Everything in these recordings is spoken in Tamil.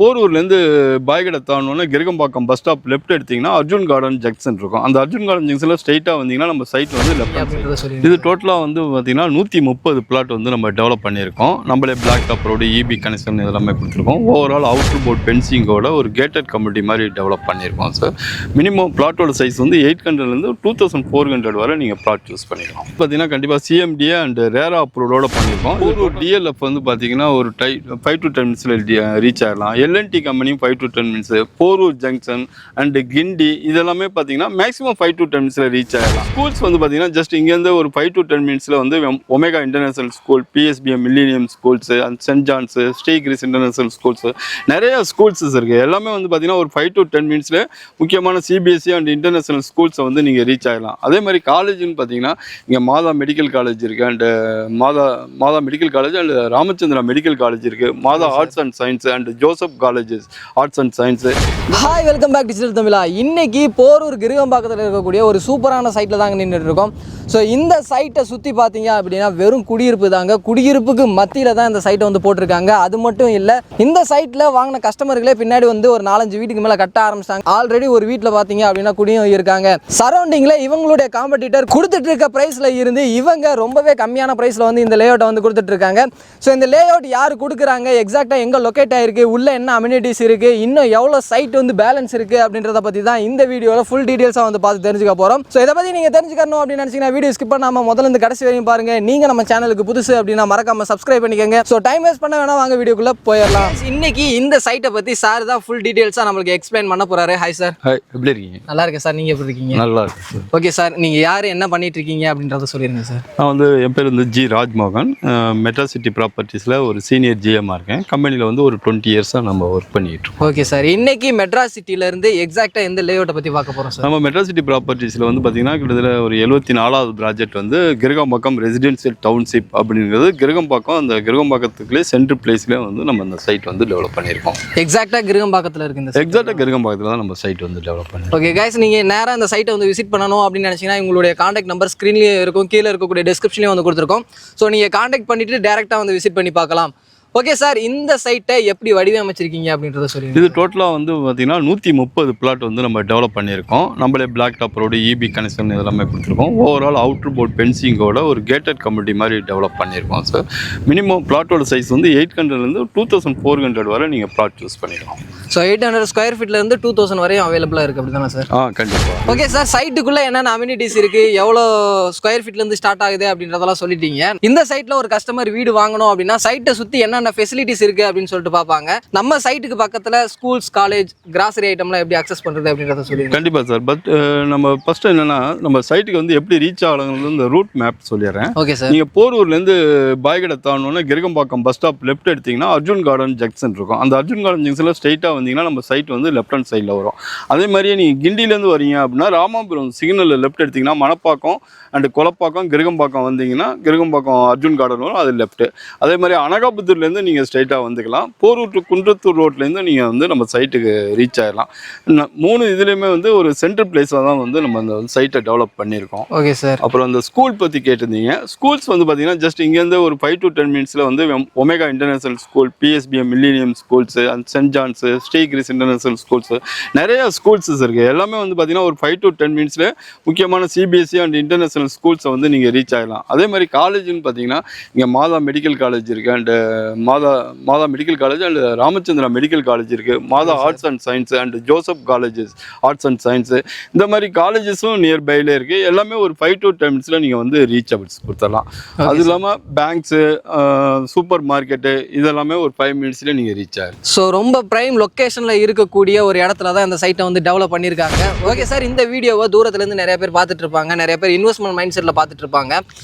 போரூர்லேருந்து பாய்கடை தாண்டோன்னே கிரகம்பாக்கம் பஸ் ஸ்டாப் லெஃப்ட் எடுத்திங்கன்னா அர்ஜுன் கார்டன் ஜங்ஷன் இருக்கும். அந்த அர்ஜுன் கார்டன் ஜங்ஷனில் ஸ்ட்ரைட்டாக வந்தீங்கன்னா நம்ம சைட் வந்து லெஃப்ட். இது டோட்டலாக வந்து பார்த்தீங்கன்னா 130 பிளாட் வந்து நம்ம டெவலப் பண்ணியிருக்கோம். நம்மளே block top road EB connection இதெல்லாமே கொடுத்துருக்கோம். ஓவரால் அவுட்டர் போர்ட் பென்சிங்கோட ஒரு கேட்டட் கம்யூனிட்டி மாதிரி டெவலப் பண்ணியிருக்கோம் சார். மினிமம் பிளாட்டோட சைஸ் வந்து 800லேருந்து 2400 வரை நீங்கள் பிளாட் சூஸ் பண்ணிக்கலாம். பார்த்தீங்கன்னா கண்டிப்பாக சிஎம்டிஏ அண்ட் ரேரா அப்ரூவோட பண்ணியிருக்கோம். ஒரு டிஎல்எஃப் வந்து பார்த்தீங்கன்னா ஒரு 5 to 10 மினிட்ஸில் ரீச் ஆகலாம். LNT company 5 to 10 minutes, Porur junction and Guindy இதெல்லாமே பார்த்தீங்கன்னா மேக்ஸிமம் 5 to 10 மினிட்ஸில் ரீச் ஆகலாம். ஸ்கூல்ஸ் வந்து பார்த்தீங்கன்னா ஜஸ்ட் இங்கேருந்து ஒரு 5 to 10 மினிட்ஸில் வந்து Omega international school, PSBM millennium schools and Saint John's, Sri Krish international schools நிறைய ஸ்கூல்ஸ் இருக்குது. எல்லாமே வந்து பார்த்தீங்கன்னா ஒரு 5 to 10 மினிட்ஸில் முக்கியமான சிபிஎஸ்சி அண்ட் இன்டர்நேஷனல் ஸ்கூல்ஸை வந்து நீங்கள் ரீச் ஆகலாம். அதே மாதிரி காலேஜ்னு பார்த்தீங்கன்னா இங்கே மாதா மெடிக்கல் காலேஜ் இருக்குது and Madha medical college and Ramachandra medical college இருக்குது. Madha arts and science and Joseph colleges arts and science. Hi, welcome back digital Tamizha. இன்னைக்கு போரூர் கிரகம்பாக்கத்தில் இருக்கக்கூடிய ஒரு சூப்பரான சைட்டில் தாங்க நின்றுட்டு இருக்கோம். ஸோ இந்த சைட்டை சுற்றி பார்த்தீங்க அப்படின்னா வெறும் குடியிருப்பு தாங்க. குடியிருப்புக்கு மத்தியில் தான் இந்த சைட்டை வந்து போட்டிருக்காங்க. அது மட்டும் இல்லை, இந்த சைட்டில் வாங்கின கஸ்டமர்களே பின்னாடி வந்து ஒரு 4-5 வீட்டுக்கு மேலே கட்ட ஆரம்பிச்சிட்டாங்க. ஆல்ரெடி ஒரு வீட்டில் பார்த்தீங்க அப்படின்னா குடியும் இருக்காங்க. சரௌண்டிங்கில் இவங்களுடைய காம்படிட்டர் கொடுத்துட்டு இருக்க ப்ரைஸில் இருந்து இவங்க ரொம்பவே கம்மியான ப்ரைஸில் வந்து இந்த லேஅவுட்டை வந்து கொடுத்துட்டு இருக்காங்க. ஸோ இந்த லேஅவுட் யார் கொடுக்குறாங்க, எக்ஸாக்டாக எங்கே லொக்கேட் ஆகிருக்கு, உள்ள என்ன அம்யூனிட்டிஸ் இருக்குது, இன்னும் எவ்வளோ சைட் வந்து பேலன்ஸ் இருக்குது அப்படின்றத பற்றி தான் இந்த வீடியோவில் ஃபுல் டீட்டெயில்ஸாக வந்து பார்த்து தெரிஞ்சுக்க போகிறோம். ஸோ இதை பற்றி நீங்கள் தெரிஞ்சுக்கணும் அப்படின்னு நினச்சிங்கன்னா வீடியோ ஸ்கிப் பண்ணாமல் முதல்ல இருந்து கடைசி வரையும் பாருங்கள். நீங்கள் நம்ம சேனலுக்கு புதுசு அப்படின்னா மறக்காம சப்ஸ்கிரைப் பண்ணிக்கோங்க. ஸோ டைம் வேஸ்ட் பண்ண வேணா, வாங்க வீடியோக்குள்ளே போயிடலாம். இன்னைக்கு இந்த சைட்டை பற்றி சார் தான் ஃபுல் டீட்டெயில்ஸாக நம்மளுக்கு எக்ஸ்பிளைன் பண்ண போகிறாரு. Hi sir. ஹாய், எப்படி இருக்கீங்க? நல்லா இருக்கேன் சார். நீங்கள் எப்படி இருக்கீங்க? நல்லா இருக்கு சார். ஓகே சார், நீங்கள் யார், என்ன பண்ணிட்டு இருக்கீங்க அப்படின்றத சொல்லிடுங்க சார். நான் வந்து என் பேர் வந்து ஜி ராஜ்மோகன். மெட்ராசிட்டி ப்ராப்பர்ட்டிஸில் ஒரு சீனியர் ஜிஎம்மாக இருக்கேன். கம்பெனியில் வந்து ஒரு 20 இயர்ஸாக நம்ம ஒர்க் பண்ணிட்டு இருக்கோம். ஓகே சார், இன்னைக்கு மெட்ராஸ் சிட்டிலேருந்து எக்ஸாக்டாக எந்த லேஅவுட்டை பற்றி பார்க்க போகிறோம் சார்? நம்ம மெட்ராசிட்டி ப்ராப்பர்ட்டிஸில் வந்து பார்த்தீங்கன்னா கிட்டத்தட்ட ஒரு 74வது ப்ராஜெக்ட் வந்து கிரகம்பாக்கம் ரெசிடென்சியல் டவுன்ஷிப் அப்படிங்கிறது. கிரகம்பாக்கம் அந்த கிரகம்பாக்கத்துக்குள்ளே சென்ட்ரல் பிளேஸ்லேயே வந்து நம்ம அந்த சைட் வந்து டெவலப் பண்ணியிருக்கோம். எக்ஸாக்டாக கிரகம்பாக்கத்தில் இருக்குது இந்த எக்ஸாக்டாக கிரகம்பாக்கத்தில் தான் நம்ம சைட் வந்து டெவலப் பண்ணிருக்கோம். ஓகே கைஸ், நீங்கள் நேராக இந்த சைட்டை வந்து விசிட் பண்ணணும் அப்படின்னு நினச்சிங்கன்னா உங்களுடைய காண்டாக்ட் நம்பர் ஸ்க்ரீன்லேயே இருக்கும், கீழே இருக்கக்கூடிய டிஸ்கிரிப்ஷன்லேயும் வந்து கொடுத்துருக்கோம். ஸோ நீங்கள் காண்டாக்ட் பண்ணிவிட்டு டேரெக்டாக வந்து விசிட் பண்ணி பார்க்கலாம். ஓகே சார், இந்த சைட்டை எப்படி வடிவமைச்சிருக்கீங்க அப்படின்றத சொல்லுங்கள். இது டோட்டலாக வந்து பார்த்தீங்கன்னா 130 பிளாட் வந்து நம்ம டெவலப் பண்ணியிருக்கோம். நம்மளே block top road EB connection இதெல்லாமே கொடுத்துருக்கோம். ஓவரால் அவுட்டர் போர்ட் பென்சிங்கோட ஒரு கேட்டட் கம்யூனிட்டி மாதிரி டெவலப் பண்ணியிருக்கோம் சார். மினிமம் பிளாட்டோட சைஸ் வந்து 800லேருந்து 2400 வரை நீங்கள் பிளாட் சூஸ் பண்ணிக்கலாம். ஸோ 800 ஸ்கொயர் ஃபீட்லேருந்து 2000 வரையும் அவைலபிளாக இருக்குது அப்படி தானே சார்? கண்டிப்பாக. ஓகே சார், சைட்டுக்குள்ளே என்னென்ன அம்யூனிட்டிஸ் இருக்குது, எவ்வளோ ஸ்கொயர் ஃபீட்லேருந்து ஸ்டார்ட் ஆகுது அப்படின்றதெல்லாம் சொல்லிட்டீங்க. இந்த சைட்டில் ஒரு கஸ்டமர் வீடு வாங்கணும் அப்படின்னா சைட்டை சுற்றி என்னென்ன ஃபெசிலிட்டிஸ் இருக்குது அப்படின்னு சொல்லிட்டு பார்ப்பாங்க. நம்ம சைட்டுக்கு பக்கத்தில் ஸ்கூல்ஸ், காலேஜ், கிராசரி ஐட்டம்லாம் எப்படி அக்சஸ் பண்ணுறது அப்படின்றத சொல்லிடுங்க. கண்டிப்பாக சார். பட் நம்ம ஃபர்ஸ்ட் என்னன்னா, நம்ம சைட்டுக்கு வந்து எப்படி ரீச் ஆகணுங்கிறது இந்த ரூட் மேப் சொல்லிடுறேன். Okay sir. நீங்கள் போரூர்லேருந்து பாய்கடை தாண்டோன்னே கிரகம்பாக்கம் பஸ் ஸ்டாப் லெஃப்ட் எடுத்திங்கன்னா அர்ஜுன் கார்டன் ஜங்ஷன் இருக்கும். அந்த அர்ஜுன் கார்டன் ஜங்ஷனில் ஸ்ட்ரைட்டாக வந்தீங்கன்னா நம்ம சைட் வந்து லெஃப்ட் ஹேண்ட் சைடில் வரும். அதே மாதிரியே நீங்கள் கிண்டிலேருந்து வரீங்க அப்படின்னா ராமாபுரம் சிக்னலில் லெஃப்ட் எடுத்திங்கன்னா மணப்பாக்கம் அண்ட் கொலப்பாக்கம் கிரகம்பாக்கம் வந்தீங்கன்னா கிரகம்பாக்கம் அர்ஜுன் கார்டன் வரும், அது லெஃப்ட்டு. அதே மாதிரி அனகாபுத்தூர்லேருந்து நீங்கள் ஸ்ட்ரைட்டாக வந்துக்கலாம். போரூர் டு குன்றத்தூர் ரோட்லேருந்து நீங்கள் வந்து நம்ம சைட்டுக்கு ரீச் ஆகிடலாம். 3 இதுலேயுமே வந்து ஒரு சென்ட்ரல் பிளேஸில் தான் வந்து நம்ம அந்த சைட்டை டெவலப் பண்ணியிருக்கோம். Okay sir. அப்புறம் அந்த ஸ்கூல் பற்றி கேட்டிருந்தீங்க. ஸ்கூல்ஸ் வந்து பார்த்தீங்கன்னா ஜஸ்ட் இங்கேருந்து ஒரு 5 to 10 மினிட்ஸில் வந்து Omega international school, PSBM millennium schools and Saint John's, Sri Krish international schools நிறைய ஸ்கூல்ஸஸ் இருக்குது. எல்லாமே வந்து பார்த்தீங்கன்னா ஒரு 5 to 10 மினிட்ஸில் முக்கியமான சிபிஎஸ்சி அண்ட் இன்டர்நேஷனல் ஸ்கூல்ஸை வந்து நீங்கள் ரீச் ஆகலாம். அதே மாதிரி காலேஜ்னு பார்த்தீங்கன்னா இங்கே மாதா மெடிக்கல் காலேஜ் இருக்குது and Madha medical college and Ramachandra medical college இருக்குது. Madha arts and science and Joseph colleges arts and science இந்த மாதிரி காலேஜஸும் நியர்பைலே இருக்குது. எல்லாமே ஒரு 5 to 10 மினிட்ஸில் நீங்கள் வந்து ரீச்சபிள்ஸ் கொடுத்துடலாம். அது இல்லாமல் பேங்க்ஸு, சூப்பர் மார்க்கெட்டு இதெல்லாமே ஒரு 5 மினிட்ஸில் நீங்கள் ரீச் ஆகும். ஸோ ரொம்ப ப்ரைம் லொக்கேஷனில் இருக்கக்கூடிய ஒரு இடத்துல தான் இந்த சைட்டை வந்து டெவலப் பண்ணியிருக்காங்க. ஓகே சார், இந்த வீடியோவை தூரத்துலேருந்து நிறைய பேர் பார்த்துட்டு இருப்பாங்க, நிறைய பேர் இன்வெஸ்ட்மெண்ட் மைண்ட் செட்டில் பார்த்துட்டு இருப்பாங்க.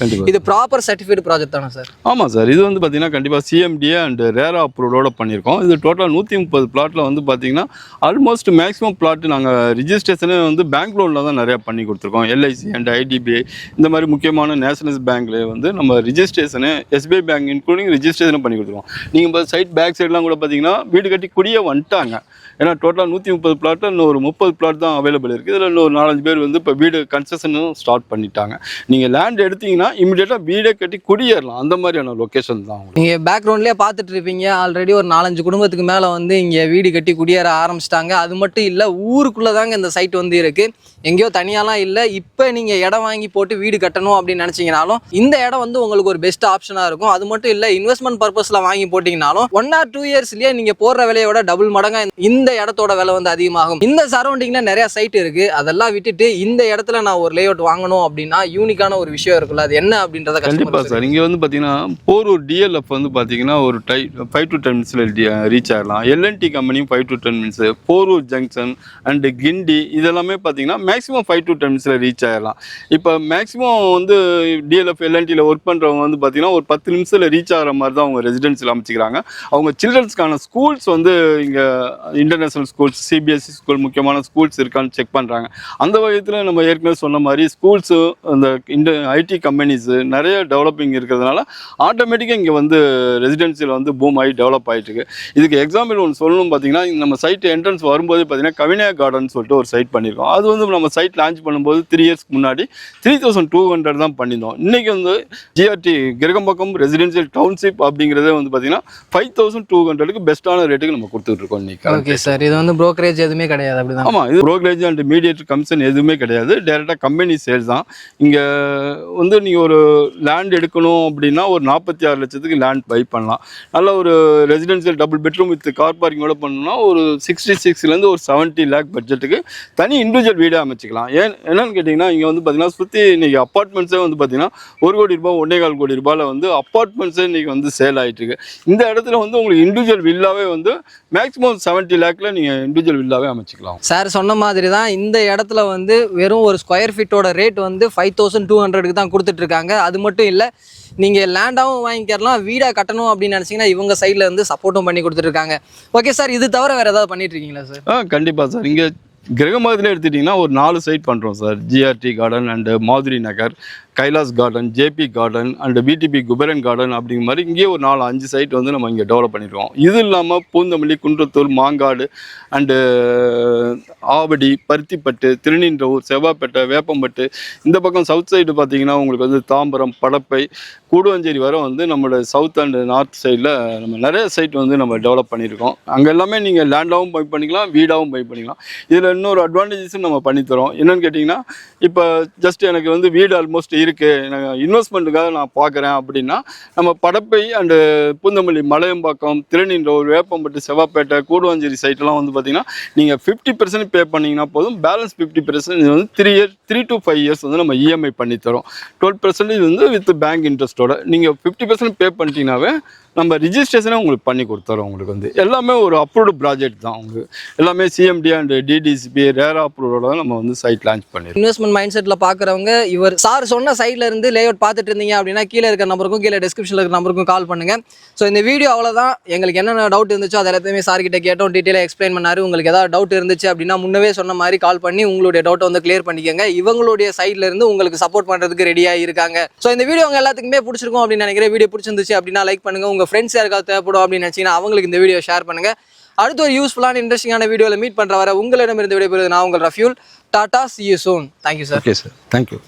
இது ப்ராப்பர் சர்டிஃபைடு ப்ராஜெக்ட் தானே சார்? ஆமாம் சார். இது வந்து பார்த்தீங்கன்னா கண்டிப்பாக சிஎம்டிஏ அண்ட் ரேரா அப்ரூவோட பண்ணியிருக்கோம். இது டோட்டலாக 130 பிளாட்டில் வந்து பார்த்தீங்கன்னா ஆல்மோஸ்ட் மேக்ஸிமம் பிளாட் நாங்கள் ரிஜிஸ்ட்ரேஷனே வந்து பேங்க் லோனில் தான் நிறையா பண்ணி கொடுத்துருக்கோம். எல்ஐசி அண்ட் ஐடிபிஐ இந்த மாதிரி முக்கியமான நேஷனல்ஸ் பேங்க்லேயே வந்து நம்ம ரிஜிஸ்ட்ரேஷனு, எஸ்பிஐ பேங்க் இன்க்ளூடிங் ரிஜிஸ்ட்ரேஷனும் பண்ணி கொடுத்துருக்கோம். நீங்கள் இப்போ சைட் பேக் சைட்லாம் கூட பார்த்தீங்கன்னா வீடு கட்டி குடியே வந்துட்டாங்க. ஏன்னா டோட்டலாக 130 பிளாட்டில் இன்னும் ஒரு 30 பிளாட் தான் அவைலபிள் இருக்குது. இதில் இன்னும் ஒரு 4-5 பேர் வந்து இப்போ வீடு கன்ஸ்ட்ரக்ஷனும் ஸ்டார்ட் பண்ணிட்டாங்க. நீங்கள் லேண்ட் எடுத்தீங்கன்னா இமீடியட்டாக வீடே கட்டி குடியேறலாம். அந்த மாதிரியான லொக்கேஷன் தான். நீங்கள் பேக்ரவுண்ட்லேயே நீங்களே பார்த்துட்டு இருப்பீங்க ஆல்ரெடி ஒரு 4-5 குடும்பத்துக்கு மேலே வந்து இங்கே வீடு கட்டி குடியேற ஆரம்பிச்சிட்டாங்க. அது மட்டும் இல்லை, ஊருக்குள்ளே தாங்க இந்த சைட் வந்து இருக்குது, எங்கேயோ தனியாலாம் இல்லை. இப்போ நீங்கள் இடம் வாங்கி போட்டு வீடு கட்டணும் அப்படின்னு நினச்சிங்கனாலும் இந்த இடம் வந்து உங்களுக்கு ஒரு பெஸ்ட் ஆப்ஷனாக இருக்கும். அது மட்டும் இல்லை, இன்வெஸ்ட்மெண்ட் பர்பஸில் வாங்கி போட்டிங்கனாலும் 1 or 2 இயர்ஸ்லேயே நீங்கள் போடுற விலையோட டபுள் மடங்காக இந்த இடத்தோட விலை வந்து அதிகமாகும். இந்த சரௌண்டிங்கில் நிறையா சைட் இருக்குது. அதெல்லாம் விட்டுட்டு இந்த இடத்துல நான் ஒரு லேஅவுட் வாங்கணும் அப்படின்னா யூனிக்கான ஒரு விஷயம் இருக்குல்ல, அது என்ன அப்படின்றத கண்டிப்பாக சார். இங்கே வந்து பார்த்தீங்கன்னா போரூர் டிஎல்எஃப் வந்து பார்த்தீங்கன்னா ஒரு 5 to 10 மினிட்ஸில் ரீச் ஆகலாம். எல்என்டி கம்பெனியும் 5 to 10 minutes, Porur junction and Guindy இதெல்லாமே பார்த்தீங்கன்னா மேக்ஸிமம் 5 to 10 மினிட்ஸில் ரீச் ஆகிடலாம். இப்போ மேக்ஸிமம் வந்து டிஎல்எஃப் எல்என்டியில் ஒர்க் பண்ணுறவங்க வந்து பார்த்தீங்கன்னா ஒரு 10 நிமிஷத்தில் ரீச் ஆகிற மாதிரி தான் அவங்க ரெசிடென்சியில் அமைச்சிக்கிறாங்க. அவங்க சில்ட்ரன்ஸ்க்கான ஸ்கூல்ஸ் வந்து இங்கே இன்டர்நேஷ்னல் ஸ்கூல்ஸ், சிபிஎஸ்சி ஸ்கூல், முக்கியமான ஸ்கூல்ஸ் இருக்கான்னு செக் பண்ணுறாங்க. அந்த வகையில் நம்ம ஏற்கனவே சொன்ன மாதிரி ஸ்கூல்ஸு, அந்த ஐடி கம்பெனிஸு நிறைய டெவலப்பிங் இருக்கிறதுனால ஆட்டோமேட்டிக்காக இங்கே வந்து ரெசிடென்சியில் வந்து பூம் ஆகி டெவலப் ஆகிட்டு இருக்கு. இதுக்கு எக்ஸாம்பிள் ஒன்று சொல்லணும் பார்த்தீங்கன்னா, நம்ம சைட் என்ட்ரன்ஸ் வரும்போது பார்த்தீங்கன்னா கவினயா கார்டன் சொல்லிட்டு ஒரு சைட் பண்ணியிருக்கோம். அது வந்து நம்ம சைட் லான்ச் பண்ணும்போது 3 இயர்ஸ்க்கு முன்னாடி 3200 தான் பண்ணியிருந்தோம். இன்றைக்கி வந்து ஜிஆர்டி கிரகம்பாக்கம் ரெசிடென்சியல் டவுன்ஷிப் அப்படிங்கிறதே வந்து பார்த்தீங்கன்னா 5200க்கு பெஸ்ட்டான ரேட்டுக்கு நம்ம கொடுத்துட்டு இருக்கோம் இன்றைக்கி. ஓகே சார், இது வந்து ப்ரோக்கரேஜ் எதுவுமே கிடையாது அப்படிதான்? ஆமாம், இது ப்ரோக்கரேஜ் அண்ட் மீடியேட்டர் கமிஷன் எதுவுமே கிடையாது. டேரெக்டாக கம்பெனி சேல்ஸ் தான். இங்கே வந்து நீங்கள் ஒரு லேண்ட் எடுக்கணும் அப்படின்னா ஒரு 46 லட்சத்துக்கு லேண்ட் பை பண்ணலாம். நல்ல ஒரு residential double bedroom with car பார்க்கிங்கோட பண்ணணும்னா ஒரு 66லேருந்து ஒரு 70 லேக் பட்ஜெட்டுக்கு தனி இண்டிவிஜுவல் வீடாக அமைச்சிக்கலாம். என்னன்னு கேட்டிங்கன்னா, இங்கே வந்து பார்த்தீங்கன்னா சுற்றி இன்றைக்கி அப்பார்ட்மெண்ட்ஸே வந்து பார்த்தீங்கன்னா 1 கோடி ரூபாய் 1.25 கோடி ரூபாயில் வந்து அப்பார்ட்மெண்ட்ஸே இன்றைக்கி வந்து சேல் ஆகிட்டு இருக்கு. இந்த இடத்துல வந்து உங்களுக்கு இண்டிவிஜுவல் வில்லாவே வந்து மேக்ஸிமம் 70 லேக்கில் நீங்கள் இண்டிவிஜுவல் வில்லாவே அமைச்சிக்கலாம். சார் சொன்ன மாதிரி தான் இந்த இடத்துல வந்து வெறும் ஒரு ஸ்கொயர் ஃபீட்டோட ரேட் வந்து 5200க்கு தான் கொடுத்துட்ருக்காங்க. அது மட்டும் இல்லை, நீங்கள் லேண்டாகவும் வாங்கிக்கலாம், வீடாக கட்டணும் அப்படின்னு நினச்சிங்கன்னா இவங்க சைடில் இருந்து சப்போர்ட்டும் பண்ணி கொடுத்துட்ருக்காங்க. ஓகே சார், இது தவிர வேறு ஏதாவது பண்ணிட்டுருக்கீங்களா சார்? கண்டிப்பாக சார். இங்கே கிரகமாதிரியில் எடுத்துட்டிங்கன்னா ஒரு 4 சைட் பண்ணுறோம் sir. GRT garden and Madhuri Nagar, Kailash garden, JP garden and PDP Kuberan garden அப்படிங்கிற மாதிரி இங்கேயே ஒரு 4-5 சைட் வந்து நம்ம இங்கே டெவலப் பண்ணியிருக்கோம். இது இல்லாமல் பூந்தமல்லி, குன்றத்தூர், மாங்காடு அண்டு ஆவடி, பருத்திப்பட்டு, திருநின்றவூர், செவ்வாப்பேட்டை, வேப்பம்பட்டு, இந்த பக்கம் சவுத் சைடு பார்த்தீங்கன்னா உங்களுக்கு வந்து தாம்பரம், படப்பை, கூடுவஞ்சேரி வரை வந்து நம்மளோட சவுத் அண்டு நார்த் சைடில் நம்ம நிறைய சைட் வந்து நம்ம டெவலப் பண்ணியிருக்கோம். அங்கே எல்லாமே நீங்கள் லேண்டாகவும் பை பண்ணிக்கலாம், வீடாகவும் பை பண்ணிக்கலாம். இதில் இன்னொரு அட்வான்டேஜஸும் நம்ம பண்ணித்தரோம். என்னென்னு கேட்டிங்கன்னா, இப்போ ஜஸ்ட் எனக்கு வந்து வீடு ஆல்மோஸ்ட் இருக்குது, எனக்கு இன்வெஸ்ட்மெண்ட்டுக்காக நான் பார்க்குறேன் அப்படின்னா நம்ம படப்பை அண்டு பூந்தமல்லி, மலையம்பாக்கம், திருநின்றவூர், வேப்பம்பட்டு, செவ்வாப்பேட்டை, கூடுவஞ்சேரி சைட்டெல்லாம் வந்து பார்த்திங்கன்னா நீங்கள் 50% பே பண்ணிங்கன்னா போதும். பேலன்ஸ் 50% இது வந்து 3 to 5 இயர்ஸ் வந்து நம்ம இஎம்ஐ பண்ணித்தரோம். 12% வந்து வித் பேங்க் இன்ட்ரெஸ்ட்டோட நீங்கள் 50% பே பண்ணிட்டீங்கன்னாவே நம்ம ரிஜிஸ்ட்ரேஷனே உங்களுக்கு பண்ணி கொடுத்துறோம். உங்களுக்கு வந்து எல்லாமே ஒரு அப்ரூவ்டு ப்ராஜெக்ட் தான். உங்களுக்கு எல்லாமே சிஎம்டி அண்ட் டிடிசிபி ரேரா அப்ரூவோட தான் நம்ம வந்து சைட் லான்ச் பண்ணிடுறோம். இன்வெஸ்ட்மெண்ட் மைண்ட் செட்டில் பார்க்குறவங்க இவர் சார் சொன்ன சைடில் இருந்து லேஅவுட் பார்த்துட்டு இருந்தீங்க அப்படின்னா கீழே இருக்கிற நம்பருக்கும் கீழே டிஸ்கிரிப்ஷனில் இருக்கிற நம்பருக்கும் கால் பண்ணுங்கள். ஸோ இந்த வீடியோ அவ்வளோதான். எங்களுக்கு என்னென்ன டவுட் இருந்துச்சோ அது எல்லாத்தையுமே சார் கிட்ட கேட்டோம், டீட்டெயிலாக எக்ஸ்பிளைன் பண்ணாரு. உங்களுக்கு ஏதாவது டவுட் இருந்துச்சு அப்படின்னா முன்னவே சொன்ன மாதிரி கால் பண்ணி உங்களுடைய டவுட்டை வந்து கிளியர் பண்ணிக்கோங்க. இவங்களுடைய சைடில் இருந்து உங்களுக்கு சப்போர்ட் பண்ணுறதுக்கு ரெடியாக இருக்காங்க. ஸோ இந்த வீடியோ உங்கள் எல்லாத்துக்குமே பிடிச்சிருக்கும் அப்படின்னு நினைக்கிறேன். வீடியோ பிடிச்சிருந்துச்சு அப்படின்னா லைக் பண்ணுங்கள். உங்கள் ஃப்ரெண்ட்ஸ் யாருக்காவது தேவைப்படும் அப்படின்னு நினச்சிங்கன்னா அவங்களுக்கு இந்த வீடியோ ஷேர் பண்ணுங்கள். அடுத்த ஒரு யூஸ்ஃபுல்லான இன்ட்ரெஸ்டிங்கான வீடியோவில் மீட் பண்ணுற வர உங்களிடமிருந்து விடைபெறுவது நான் உங்கள் ரஃப்யூல். Tata, see you soon. Thank you sir. Okay sir, thank you.